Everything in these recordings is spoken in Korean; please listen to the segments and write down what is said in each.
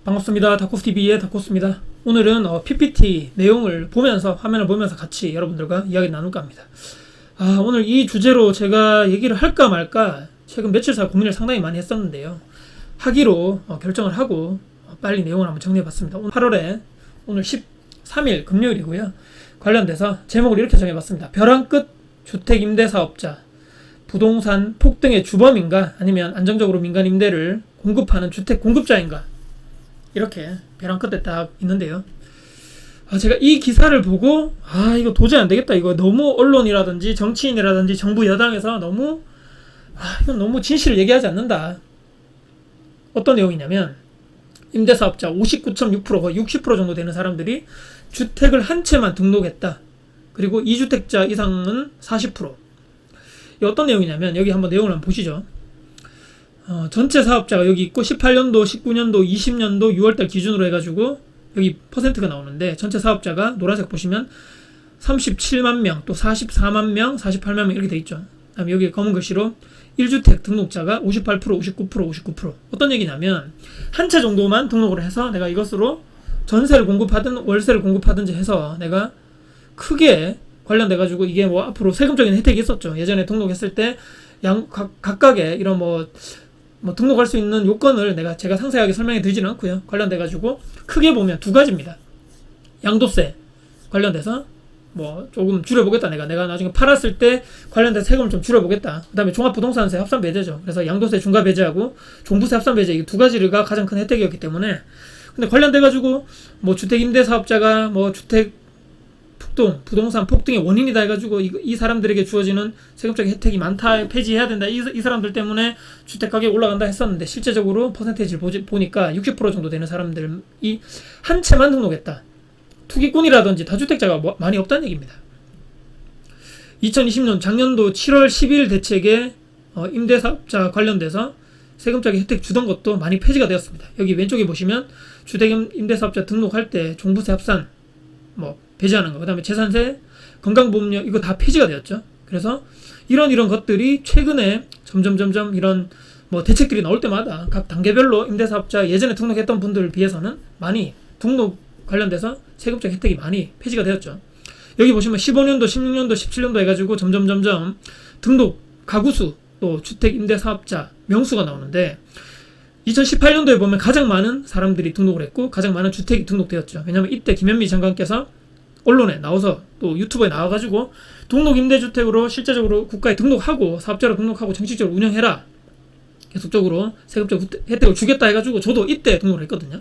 반갑습니다. 다코스TV의 다코스입니다. 오늘은 PPT 내용을 보면서, 화면을 보면서 같이 여러분들과 이야기 나눌까 합니다. 오늘 이 주제로 제가 얘기를 할까 말까 최근 며칠 사이 고민을 상당히 많이 했었는데요. 하기로 결정을 하고 빨리 내용을 한번 정리해봤습니다. 8월에 오늘 13일 금요일이고요. 관련돼서 제목을 이렇게 정해봤습니다. 벼랑 끝 주택임대사업자, 부동산 폭등의 주범인가 아니면 안정적으로 민간 임대를 공급하는 주택 공급자인가, 이렇게 벼랑 끝에 딱 있는데요. 제가 이 기사를 보고 이거 도저히 안 되겠다. 이거 너무 언론이라든지 정치인이라든지 정부 여당에서 너무 이건 너무 진실을 얘기하지 않는다. 어떤 내용이냐면 임대사업자 59.6%, 거의 60% 정도 되는 사람들이 주택을 한 채만 등록했다. 그리고 2주택자 이상은 40%. 이 어떤 내용이냐면, 여기 한번 내용을 한번 보시죠. 전체 사업자가 여기 있고 18년도, 19년도, 20년도 6월달 기준으로 해가지고 여기 퍼센트가 나오는데, 전체 사업자가 노란색 보시면 37만 명, 또 44만 명, 48만 명 이렇게 돼 있죠. 그다음에 여기 검은 글씨로 1주택 등록자가 58%, 59%, 59%. 어떤 얘기냐면 한 채 정도만 등록을 해서 내가 이것으로 전세를 공급하든 월세를 공급하든지 해서 내가 크게 관련돼가지고 이게 뭐 앞으로 세금적인 혜택이 있었죠. 예전에 등록했을 때 각각의 이런 뭐 등록할 수 있는 요건을 제가 상세하게 설명해 드리지는 않고요. 관련돼가지고 크게 보면 두 가지입니다. 양도세 관련돼서 뭐 조금 줄여보겠다. 내가 나중에 팔았을 때 관련된 세금을 좀 줄여보겠다. 그 다음에 종합부동산세 합산 배제죠. 그래서 양도세 중과 배제하고 종부세 합산 배제, 이 두 가지가 가장 큰 혜택이었기 때문에. 근데 관련돼가지고 뭐 주택 임대 사업자가 뭐 주택 폭등, 부동산 폭등의 원인이다 해가지고 이 사람들에게 주어지는 세금적인 혜택이 많다, 폐지해야 된다, 이 사람들 때문에 주택 가격이 올라간다 했었는데, 실제적으로 퍼센테이지를 보니까 60% 정도 되는 사람들이 한 채만 등록했다. 투기꾼이라든지 다주택자가 많이 없다는 얘기입니다. 2020년 작년도 7월 12일 대책에 임대사업자 관련돼서 세금적인 혜택 주던 것도 많이 폐지가 되었습니다. 여기 왼쪽에 보시면 주택 임대사업자 등록할 때 종부세 합산 배제하는 거, 그 다음에 재산세, 건강보험료, 이거 다 폐지가 되었죠. 그래서 이런 것들이 최근에 점점 이런 대책들이 나올 때마다 각 단계별로 임대사업자 예전에 등록했던 분들을 비해서는 많이 등록 관련돼서 세금적 혜택이 많이 폐지가 되었죠. 여기 보시면 15년도, 16년도, 17년도 해가지고 점점 등록 가구수, 또 주택 임대사업자 명수가 나오는데, 2018년도에 보면 가장 많은 사람들이 등록을 했고 가장 많은 주택이 등록되었죠. 왜냐하면 이때 김현미 장관께서 언론에 나와서 또 유튜브에 나와가지고 등록 임대주택으로 실제적으로 국가에 등록하고 사업자로 등록하고 정식적으로 운영해라, 계속적으로 세금적 혜택을 주겠다 해가지고 저도 이때 등록을 했거든요.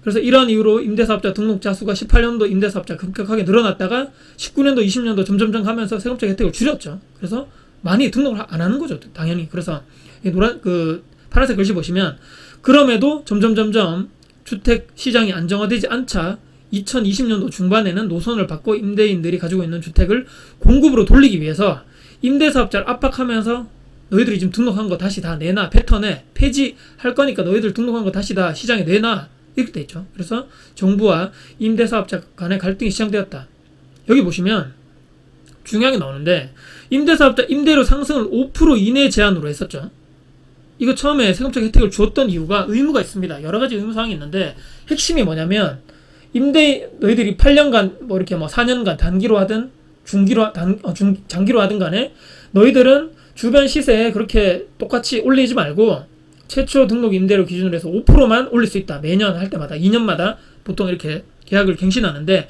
그래서 이러한 이유로 임대사업자 등록자 수가 18년도 임대사업자 급격하게 늘어났다가 19년도, 20년도 점점 가면서 세금적 혜택을 줄였죠. 그래서 많이 등록을 안 하는 거죠, 당연히. 그래서 파란색 글씨 보시면, 그럼에도 점점 주택 시장이 안정화되지 않자 2020년도 중반에는 노선을 바꿔 임대인들이 가지고 있는 주택을 공급으로 돌리기 위해서 임대사업자를 압박하면서 너희들이 지금 등록한 거 다시 다 내놔, 패턴에 폐지할 거니까 너희들 등록한 거 다시 다 시장에 내놔, 이렇게 돼 있죠. 그래서 정부와 임대사업자 간의 갈등이 시작되었다. 여기 보시면 중요한 게 나오는데, 임대사업자 임대료 상승을 5% 이내 제한으로 했었죠. 이거 처음에 세금적 혜택을 주었던 이유가 의무가 있습니다. 여러 가지 의무 사항이 있는데, 핵심이 뭐냐면 너희들이 8년간 이렇게 4년간 단기로 하든 장기로 하든 간에 너희들은 주변 시세에 그렇게 똑같이 올리지 말고 최초 등록 임대료 기준으로 해서 5%만 올릴 수 있다. 매년 할 때마다 2년마다 보통 이렇게 계약을 갱신하는데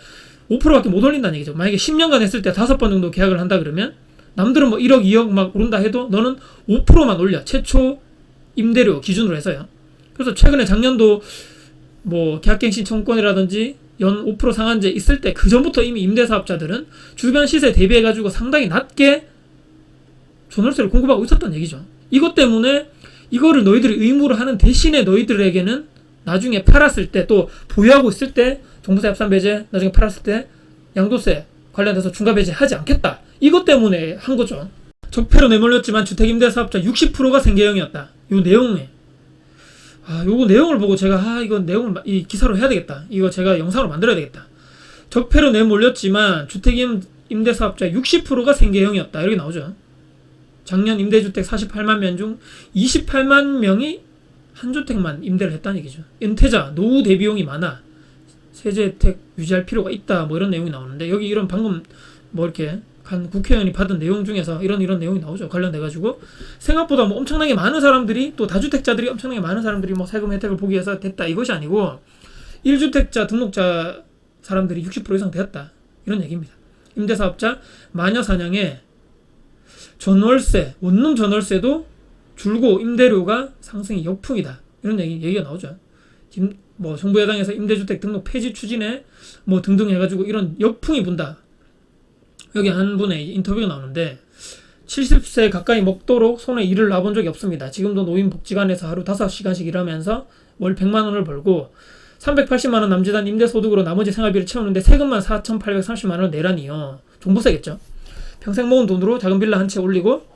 5%밖에 못 올린다는 얘기죠. 만약에 10년간 했을 때 5번 정도 계약을 한다 그러면 남들은 1억, 2억 막 오른다 해도 너는 5%만 올려. 최초 임대료 기준으로 해서요. 그래서 최근에 작년도 계약갱신 청구권이라든지 연 5% 상한제 있을 때 그 전부터 이미 임대사업자들은 주변 시세 대비해가지고 상당히 낮게 전월세를 공급하고 있었던 얘기죠. 이것 때문에 이거를 너희들이 의무로 하는 대신에 너희들에게는 나중에 팔았을 때, 또 보유하고 있을 때 종부세 합산 배제, 나중에 팔았을 때 양도세 관련돼서 중과 배제 하지 않겠다. 이것 때문에 한 거죠. 적폐로 내몰렸지만 주택 임대사업자 60%가 생계형이었다. 요 내용에 요거 내용을 보고 제가 이거 내용을 이 기사로 해야 되겠다. 이거 제가 영상으로 만들어야 되겠다. 적폐로 내몰렸지만 주택 임대사업자 60%가 생계형이었다. 이렇게 나오죠. 작년 임대주택 48만 명 중 28만 명이 한 주택만 임대를 했다는 얘기죠. 은퇴자, 노후 대비용이 많아. 세제 혜택 유지할 필요가 있다. 뭐 이런 내용이 나오는데 여기 이런 방금 뭐 이렇게 간 국회의원이 받은 내용 중에서 이런 내용이 나오죠. 관련돼가지고 생각보다 뭐 엄청나게 많은 사람들이 또 다주택자들이 엄청나게 많은 사람들이 뭐 세금 혜택을 보기 위해서 됐다 이것이 아니고 1주택자 등록자 사람들이 60% 이상 되었다 이런 얘기입니다. 임대사업자 마녀 사냥에 전월세, 원룸 전월세도 줄고 임대료가 상승이 역풍이다 이런 얘기가 나오죠. 지금 뭐 정부 여당에서 임대주택 등록 폐지 추진에 뭐 등등 해가지고 이런 역풍이 분다. 여기 한 분의 인터뷰가 나오는데 70세 가까이 먹도록 손에 일을 놔본 적이 없습니다. 지금도 노인복지관에서 하루 5시간씩 일하면서 월 100만 원을 벌고 380만 원 남짓한 임대소득으로 나머지 생활비를 채우는데 세금만 4,830만 원을 내라니요. 종부세겠죠. 평생 모은 돈으로 작은 빌라 한 채 올리고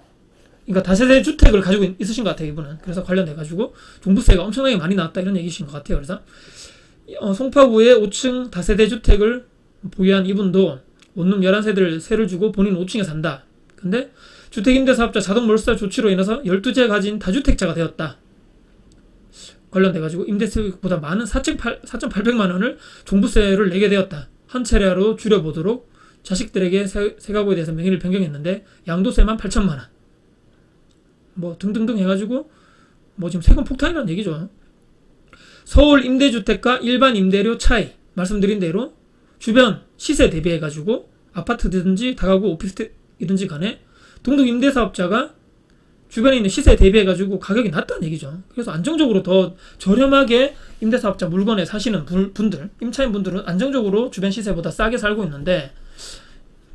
그러니까 다세대 주택을 가지고 있으신 것 같아요. 이분은. 그래서 관련돼가지고 종부세가 엄청나게 많이 나왔다 이런 얘기신 것 같아요. 그래서 송파구에 5층 다세대 주택을 보유한 이분도 원룸 11세대를 세를 주고 본인 5층에 산다. 근데 주택임대사업자 자동몰살 조치로 인해서 12채 가진 다주택자가 되었다. 관련돼가지고 임대수익보다 많은 4,800만 원을 종부세를 내게 되었다. 한 차례로 줄여보도록 자식들에게 세 가구에 대해서 명의를 변경했는데 양도세만 8천만 원. 뭐 등등등 해가지고 뭐 지금 세금 폭탄이라는 얘기죠. 서울 임대주택과 일반 임대료 차이 말씀드린 대로 주변 시세 대비해가지고 아파트든지 다가구 오피스텔이든지 간에 등록 임대사업자가 주변에 있는 시세에 대비해가지고 가격이 낮다는 얘기죠. 그래서 안정적으로 더 저렴하게 임대사업자 물건에 사시는 분들, 임차인분들은 안정적으로 주변 시세보다 싸게 살고 있는데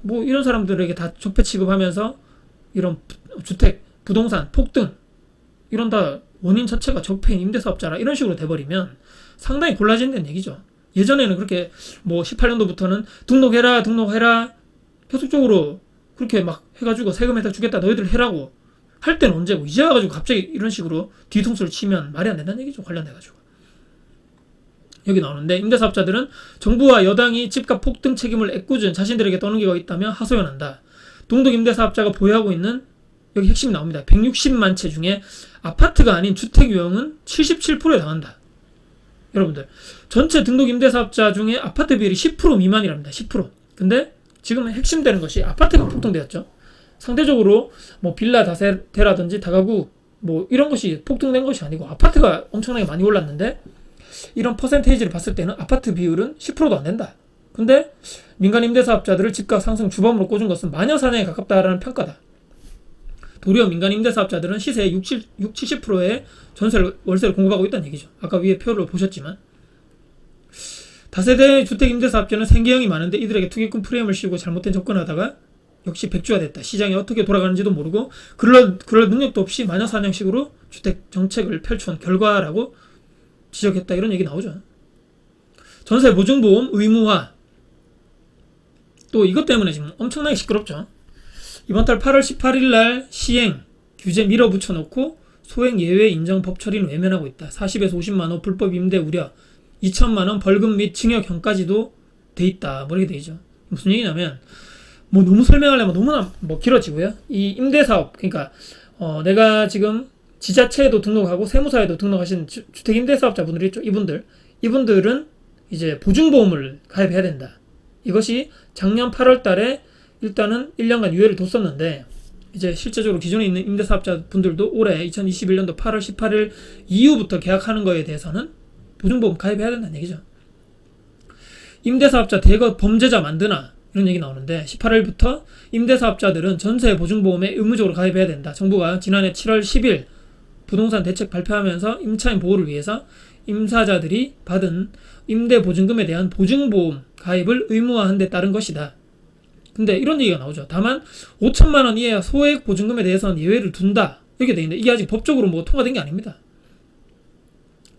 뭐 이런 사람들에게 다 적폐 취급하면서 이런 주택, 부동산, 폭등 이런 다 원인 자체가 적폐인 임대사업자라 이런 식으로 돼버리면 상당히 곤란해진다는 얘기죠. 예전에는 그렇게 뭐 18년도부터는 등록해라 계속적으로 그렇게 막 해가지고 세금 혜택 주겠다 너희들 해라고 할 때는 언제고 이제 와가지고 갑자기 이런 식으로 뒤통수를 치면 말이 안 된다는 얘기죠. 관련돼가지고 여기 나오는데 임대사업자들은 정부와 여당이 집값 폭등 책임을 애꿎은 자신들에게 떠넘기고 있다며 하소연한다. 동독 임대사업자가 보유하고 있는 여기 핵심이 나옵니다. 160만 채 중에 아파트가 아닌 주택 유형은 77%에 당한다. 여러분들 전체 등록 임대사업자 중에 아파트 비율이 10% 미만이랍니다. 10%. 근데 지금 핵심 되는 것이 아파트가 폭등되었죠. 상대적으로 뭐 빌라 다세대라든지 다가구 뭐 이런 것이 폭등된 것이 아니고 아파트가 엄청나게 많이 올랐는데 이런 퍼센테이지를 봤을 때는 아파트 비율은 10%도 안 된다. 근데 민간 임대사업자들을 집값 상승 주범으로 꽂은 것은 마녀 사냥에 가깝다라는 평가다. 도리어 민간 임대사업자들은 시세의 70%의 전세를 월세를 공급하고 있다는 얘기죠. 아까 위에 표를 보셨지만 다세대 주택 임대사업자는 생계형이 많은데 이들에게 투기꾼 프레임을 씌우고 잘못된 접근하다가 역시 백주가 됐다. 시장이 어떻게 돌아가는지도 모르고 그럴 능력도 없이 마녀 사냥식으로 주택 정책을 펼쳐온 결과라고 지적했다. 이런 얘기 나오죠. 전세 보증보험 의무화 또 이것 때문에 지금 엄청나게 시끄럽죠. 이번 달 8월 18일 날 시행 규제 밀어붙여놓고 소액 예외 인정 법 처리는 외면하고 있다. 40에서 50만 원 불법 임대 우려 2천만 원 벌금 및 징역형까지도 돼 있다. 뭐 이렇게 돼 있죠. 무슨 얘기냐면 뭐 너무 설명하려면 너무나 뭐 길어지고요. 이 임대사업 그러니까 내가 지금 지자체에도 등록하고 세무사에도 등록하신 주택 임대사업자 분들이 있죠. 이분들은 이제 보증보험을 가입해야 된다. 이것이 작년 8월 달에 일단은 1년간 유예를 뒀었는데 이제 실제적으로 기존에 있는 임대사업자 분들도 올해 2021년도 8월 18일 이후부터 계약하는 거에 대해서는 보증보험 가입해야 된다는 얘기죠. 임대사업자 대거 범죄자 만드나 이런 얘기 나오는데 18일부터 임대사업자들은 전세 보증보험에 의무적으로 가입해야 된다. 정부가 지난해 7월 10일 부동산 대책 발표하면서 임차인 보호를 위해서 임사자들이 받은 임대보증금에 대한 보증보험 가입을 의무화한 데 따른 것이다. 근데 이런 얘기가 나오죠. 다만 5천만 원 이하 소액 보증금에 대해서는 예외를 둔다. 이렇게 돼 있는데 이게 아직 법적으로 뭐 통과된 게 아닙니다.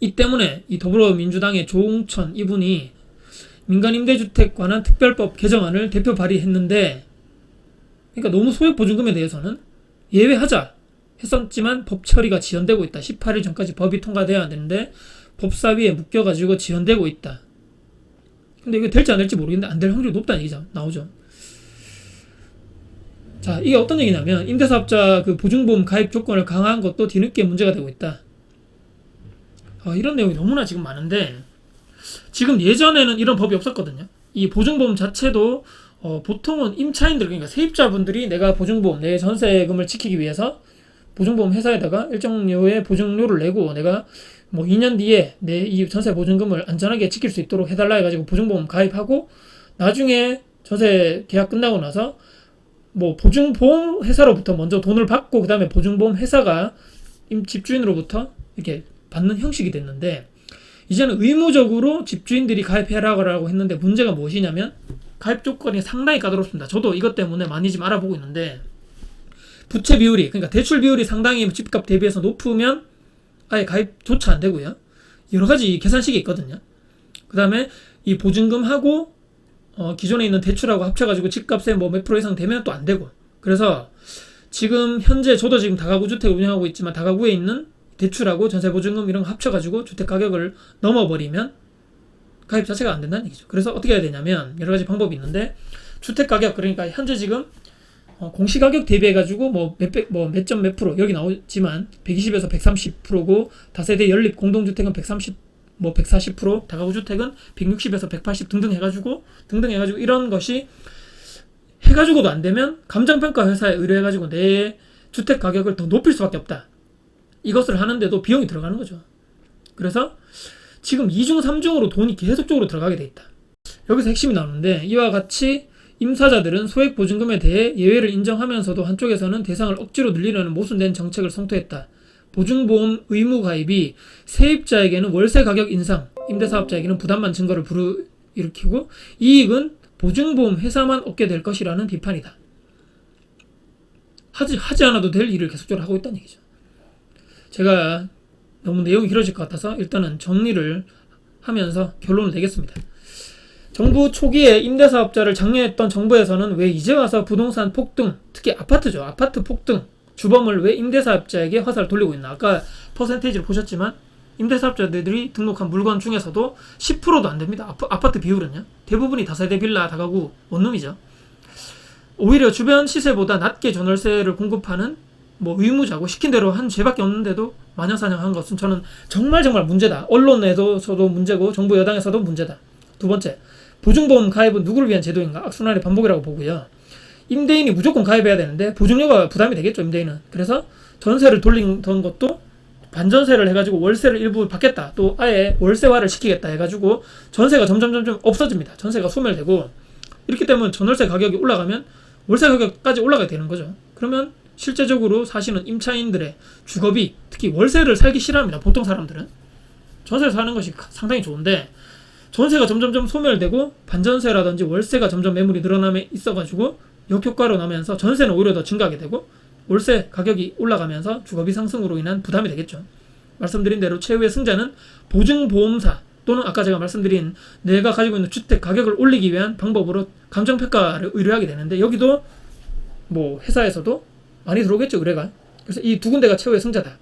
이 때문에 이 더불어민주당의 조웅천 이분이 민간임대주택 관한 특별법 개정안을 대표 발의했는데 그러니까 너무 소액 보증금에 대해서는 예외하자 했었지만 법 처리가 지연되고 있다. 18일 전까지 법이 통과돼야 되는데 법사위에 묶여가지고 지연되고 있다. 근데 이거 될지 안 될지 모르겠는데 안 될 확률이 높다는 얘기죠. 나오죠. 자, 이게 어떤 얘기냐면 임대사업자 그 보증보험 가입 조건을 강화한 것도 뒤늦게 문제가 되고 있다. 이런 내용이 너무나 지금 많은데, 지금 예전에는 이런 법이 없었거든요. 이 보증보험 자체도 보통은 임차인들, 그러니까 세입자분들이 내가 보증보험, 내 전세금을 지키기 위해서 보증보험 회사에다가 일정료의 보증료를 내고 내가 뭐 2년 뒤에 내 이 전세 보증금을 안전하게 지킬 수 있도록 해달라 해가지고 보증보험 가입하고, 나중에 전세 계약 끝나고 나서 뭐 보증보험 회사로부터 먼저 돈을 받고 그 다음에 보증보험 회사가 집주인으로부터 이렇게 받는 형식이 됐는데, 이제는 의무적으로 집주인들이 가입해라고 했는데, 문제가 무엇이냐면 가입 조건이 상당히 까다롭습니다. 저도 이것 때문에 많이 지금 알아보고 있는데, 부채 비율이, 그러니까 대출 비율이 상당히 집값 대비해서 높으면 아예 가입조차 안 되고요. 여러 가지 계산식이 있거든요. 그 다음에 이 보증금하고 기존에 있는 대출하고 합쳐가지고 집값에 뭐 몇 프로 이상 되면 또 안 되고. 그래서 지금 현재 저도 지금 다가구 주택 운영하고 있지만, 다가구에 있는 대출하고 전세 보증금 이런 거 합쳐가지고 주택 가격을 넘어버리면 가입 자체가 안 된다는 얘기죠. 그래서 어떻게 해야 되냐면 여러 가지 방법이 있는데, 주택 가격, 그러니까 현재 지금 공시가격 대비해가지고 몇 점 몇 프로 여기 나오지만 120에서 130%고, 다세대 연립 공동주택은 130, 140%, 다가구 주택은 160에서 180 등등 해가지고 이런 것이 해가지고도 안 되면 감정평가 회사에 의뢰해가지고 내 주택 가격을 더 높일 수밖에 없다. 이것을 하는데도 비용이 들어가는 거죠. 그래서 지금 2중, 3중으로 돈이 계속적으로 들어가게 돼 있다. 여기서 핵심이 나오는데, 이와 같이 임사자들은 소액 보증금에 대해 예외를 인정하면서도 한쪽에서는 대상을 억지로 늘리려는 모순된 정책을 성토했다. 보증보험 의무 가입이 세입자에게는 월세 가격 인상, 임대사업자에게는 부담만 증거를 불러일으키고 이익은 보증보험 회사만 얻게 될 것이라는 비판이다. 하지 않아도 될 일을 계속적으로 하고 있다는 얘기죠. 제가 너무 내용이 길어질 것 같아서 일단은 정리를 하면서 결론을 내겠습니다. 정부 초기에 임대사업자를 장려했던 정부에서는 왜 이제 와서 부동산 폭등, 특히 아파트죠. 아파트 폭등, 주범을 왜 임대사업자에게 화살을 돌리고 있나. 아까 퍼센테이지를 보셨지만 임대사업자들이 등록한 물건 중에서도 10%도 안 됩니다. 아파트 비율은요. 대부분이 다세대 빌라, 다가구, 원룸이죠. 오히려 주변 시세보다 낮게 전월세를 공급하는 의무자고 시킨 대로 한 죄밖에 없는데도 마녀사냥한 것은 저는 정말 문제다. 언론에서도 문제고 정부 여당에서도 문제다. 두 번째, 보증보험 가입은 누구를 위한 제도인가? 악순환의 반복이라고 보고요. 임대인이 무조건 가입해야 되는데 보증료가 부담이 되겠죠, 임대인은. 그래서 전세를 돌리던 것도 반전세를 해가지고 월세를 일부 받겠다, 또 아예 월세화를 시키겠다 해가지고 전세가 점점 없어집니다. 전세가 소멸되고, 이렇기 때문에 전월세 가격이 올라가면 월세 가격까지 올라가게 되는 거죠. 그러면 실제적으로 사실은 임차인들의 주거비, 특히 월세를 살기 싫어합니다. 보통 사람들은 전세를 사는 것이 상당히 좋은데, 전세가 점점 소멸되고 반전세라든지 월세가 점점 매물이 늘어남에 있어가지고 역효과로 나면서 전세는 오히려 더 증가하게 되고, 월세 가격이 올라가면서 주거비 상승으로 인한 부담이 되겠죠. 말씀드린 대로 최후의 승자는 보증보험사, 또는 아까 제가 말씀드린 내가 가지고 있는 주택 가격을 올리기 위한 방법으로 감정평가를 의뢰하게 되는데, 여기도 회사에서도 많이 들어오겠죠, 의뢰가. 그래서 이 두 군데가 최후의 승자다.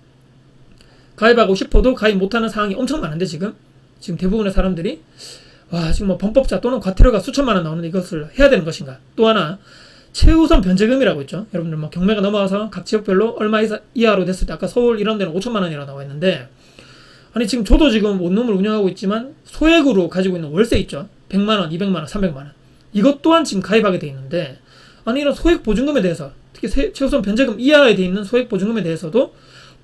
가입하고 싶어도 가입 못하는 상황이 엄청 많은데, 지금 대부분의 사람들이 지금 범법자 또는 과태료가 수천만 원 나오는데 이것을 해야 되는 것인가. 또 하나, 최우선 변제금이라고 있죠. 여러분들 경매가 넘어가서 각 지역별로 얼마 이하로 됐을 때, 아까 서울 이런 데는 5천만 원이라고 나와 있는데, 아니 지금 저도 지금 원룸을 운영하고 있지만 소액으로 가지고 있는 월세 있죠. 100만 원, 200만 원, 300만 원. 이것 또한 지금 가입하게 돼 있는데, 아니 이런 소액 보증금에 대해서, 특히 최우선 변제금 이하에 돼 있는 소액 보증금에 대해서도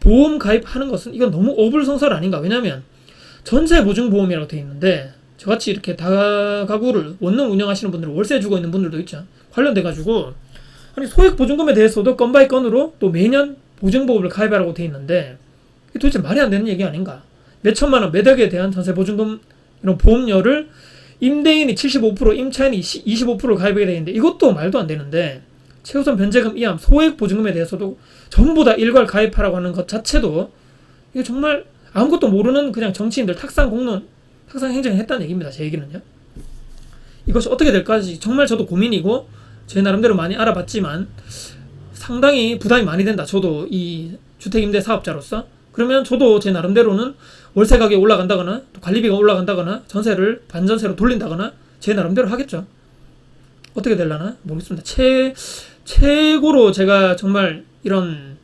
보험 가입하는 것은 이건 너무 어불성설 아닌가. 왜냐면 전세 보증보험이라고 돼 있는데, 저같이 이렇게 다가구를 원룸 운영하시는 분들, 월세 주고 있는 분들도 있죠. 관련돼가지고 아니 소액 보증금에 대해서도 건 바이 건으로 또 매년 보증보험을 가입하라고 돼 있는데, 이게 도대체 말이 안 되는 얘기 아닌가. 몇 천만 원, 몇 억에 대한 전세 보증금 이런 보험료를 임대인이 75%, 임차인이 25%를 가입하게 되는데, 이것도 말도 안 되는데, 최우선 변제금 이함, 소액 보증금에 대해서도 전부 다 일괄 가입하라고 하는 것 자체도 이게 정말 아무것도 모르는 그냥 정치인들 탁상 공론, 탁상 행정을 했다는 얘기입니다. 제 얘기는요. 이것이 어떻게 될까지 정말 저도 고민이고, 제 나름대로 많이 알아봤지만 상당히 부담이 많이 된다. 저도 이 주택임대 사업자로서. 그러면 저도 제 나름대로는 월세 가격이 올라간다거나 또 관리비가 올라간다거나 전세를 반전세로 돌린다거나 제 나름대로 하겠죠. 어떻게 되려나 모르겠습니다. 최고로 제가 정말 이런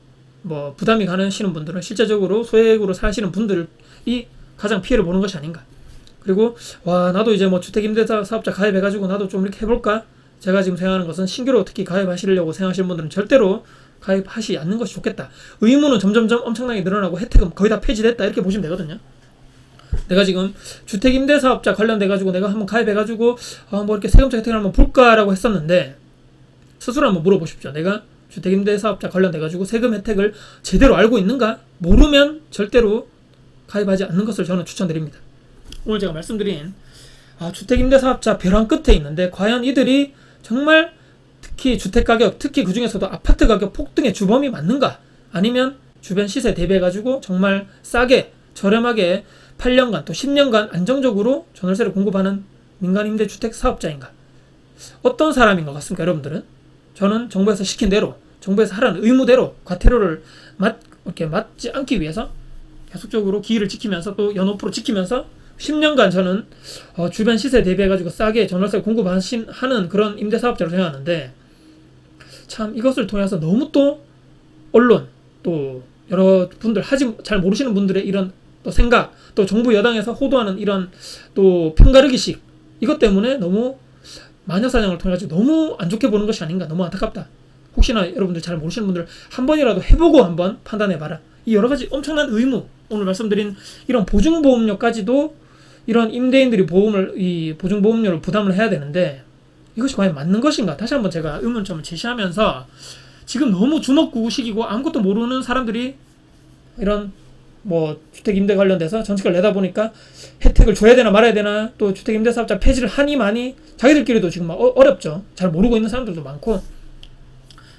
부담이 가시는 분들은 실제적으로 소액으로 사시는 분들이 가장 피해를 보는 것이 아닌가. 그리고 와 나도 이제 뭐 주택임대사업자 가입해가지고 나도 좀 이렇게 해볼까. 제가 지금 생각하는 것은 신규로 특히 가입하시려고 생각하시는 분들은 절대로 가입하지 않는 것이 좋겠다. 의무는 점점점 엄청나게 늘어나고 혜택은 거의 다 폐지됐다 이렇게 보시면 되거든요. 내가 지금 주택임대사업자 관련돼가지고 내가 한번 가입해가지고 뭐 이렇게 세금적 혜택을 한번 볼까라고 했었는데 스스로 한번 물어보십시오. 내가 주택임대사업자 관련돼가지고 세금 혜택을 제대로 알고 있는가? 모르면 절대로 가입하지 않는 것을 저는 추천드립니다. 오늘 제가 말씀드린 주택임대사업자 벼랑 끝에 있는데 과연 이들이 정말 특히 주택가격, 특히 그 중에서도 아파트 가격 폭등의 주범이 맞는가? 아니면 주변 시세 대비해가지고 정말 싸게 저렴하게 8년간 또 10년간 안정적으로 전월세를 공급하는 민간임대주택 사업자인가? 어떤 사람인 것 같습니까, 여러분들은? 저는 정부에서 시킨 대로, 정부에서 하라는 의무대로 과태료를 이렇게 맞지 않기 위해서 계속적으로 기일을 지키면서 또 연호프로 지키면서 10년간 저는 주변 시세 대비해가지고 싸게 전월세를 공급하는 그런 임대사업자로 생각하는데 참 이것을 통해서 너무 또 언론 또 여러 분들 잘 모르시는 분들의 이런 또 생각 또 정부 여당에서 호도하는 이런 또 편가르기식 이것 때문에 너무 마녀사냥을 통해 가지고 너무 안 좋게 보는 것이 아닌가. 너무 안타깝다. 혹시나 여러분들 잘 모르시는 분들 한 번이라도 해보고 한번 판단해봐라. 이 여러 가지 엄청난 의무 오늘 말씀드린 이런 보증보험료까지도 이런 임대인들이 이 보증보험료를 부담을 해야 되는데 이것이 과연 맞는 것인가. 다시 한번 제가 의문점을 제시하면서 지금 너무 주먹구구식이고 아무것도 모르는 사람들이 이런 뭐 주택임대 관련돼서 정책을 내다 보니까 혜택을 줘야 되나 말아야 되나 또 주택임대사업자 폐지를 하니 많이 자기들끼리도 지금 막 어렵죠. 잘 모르고 있는 사람들도 많고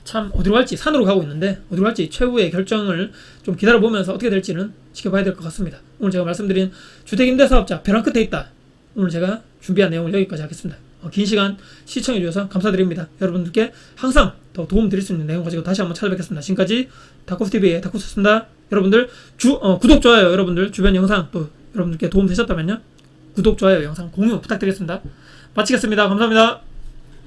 참 어디로 갈지 산으로 가고 있는데 어디로 갈지 최후의 결정을 좀 기다려보면서 어떻게 될지는 지켜봐야 될 것 같습니다. 오늘 제가 말씀드린 주택임대사업자 벼랑 끝에 있다. 오늘 제가 준비한 내용을 여기까지 하겠습니다. 긴 시간 시청해주셔서 감사드립니다. 여러분들께 항상 더 도움 드릴 수 있는 내용 가지고 다시 한번 찾아뵙겠습니다. 지금까지 다코스TV의 다코스였습니다. 여러분들 구독, 좋아요 여러분들 주변 영상 또 여러분들께 도움 되셨다면요 구독, 좋아요 영상 공유 부탁드리겠습니다. 마치겠습니다. 감사합니다.